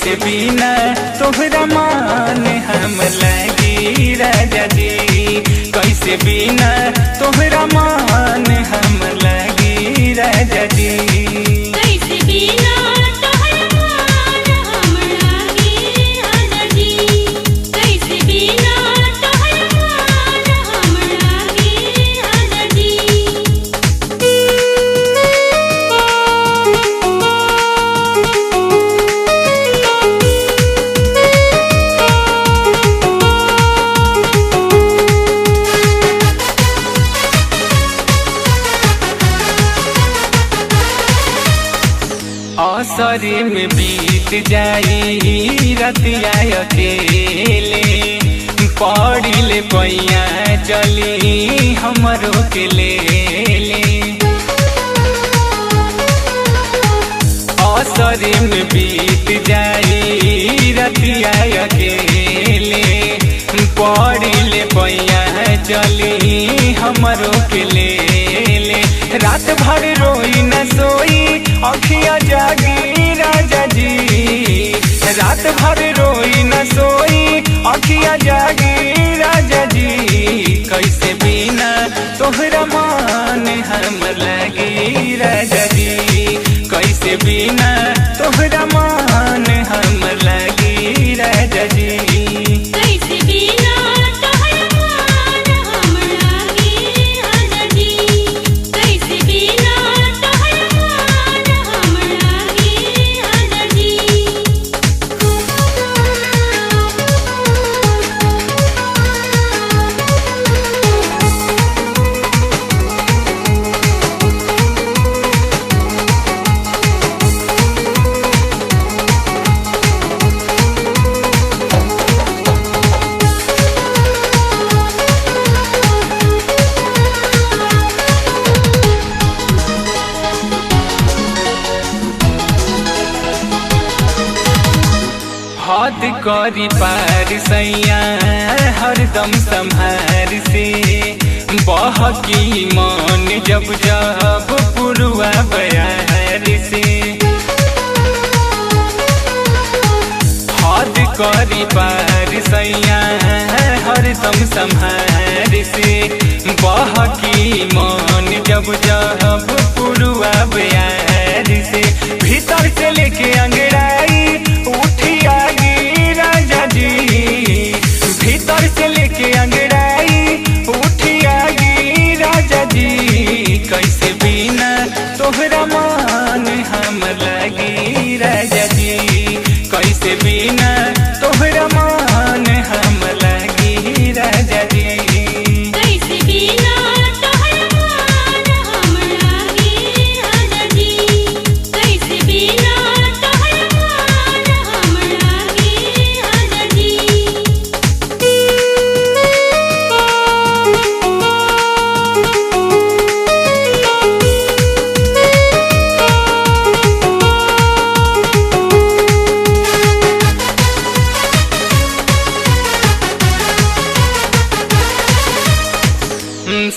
कैसे बिना तोहरा मान हम लगी राजा जी, कैसे बिना तोहरा मान हम लगी राजा जी। कैसे बिना तोहरा मान हम लागी राजा जी, कैसे बिना तोहरा मान हम लागी राजा जी। असरे में बीत जाई रतिया अकेले, पड़िले पैया चली हमरो के ले ले। असरे में बीत जाई रतिया अकेले, पड़िले पैया चली हमरो के ले ले। रात भर रोई न सोई अखिया जागी राजा जी, रात भर रोई न सोई अखिया जागी राजा जी। कैसे बिना तोहरा मान हम लगी राजा जी, कैसे बिना तोहरा मान हम लगी राजा जी। कैसे बिना तोहरा मान हम लागी राजा जी, कैसे बिना तोहरा मान हम लागी राजा जी। हद करी पार सैया हरदम संहार से, बहकी मन जब जब पुरुआ बयार से। हद करी पार सैया हरदम संहार से, बहकी मन जब जब पुरुआ बयार से। भीतर से लेके अंगड़ाई उठी आगी राजा जी, भीतर से लेके अंगड़ाई उठी आगी राजा जी। कैसे बिना तोहरा मान हम लगी राजा जी, कैसे बिना तोहरा मान हम लगी राजा जी। कैसे बिना तोहरा मान हम लागी राजा जी, कैसे बिना तोहरा मान हम लागी राजा जी।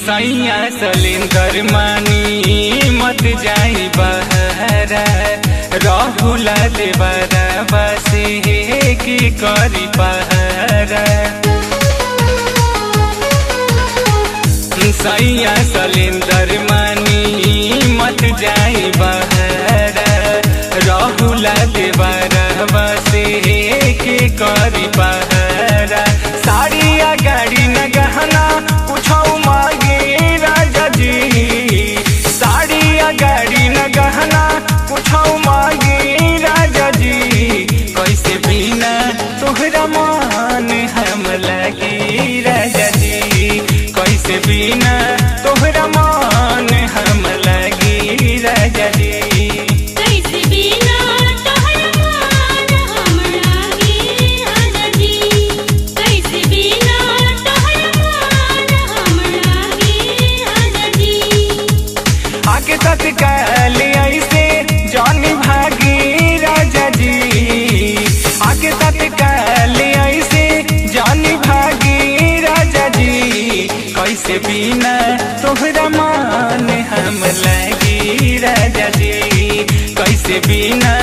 सैया सलेंदर मानी मत जाई बहरा, रहुला देवरा बसे की करी पहरा। सैया सलेंदर मानी मत जाई बहरा, रहुला देवरा बसे की करी पहरा। साड़ी या गाड़ी न गहना पूछो मांगे राजा जी, साड़ी या गाड़ी न गहना पूछो मांगे राजा जी। कैसे बिना तोहरा मान हम लगी राजा जी, कैसे बिना तोहरा मान हम लगी राजा जी। कैसे बिना तोहरा मान हम लागी राजा जी, कैसे बिना तोहरा मान हम लागी राजा जी। आके तत्काल ऐसे जानी भागी राजा जी, आके तत्काल ऐसे जानी भागी राजा जी। कैसे बिना तोहरा मान हम लगी राजा जी, कैसे बिना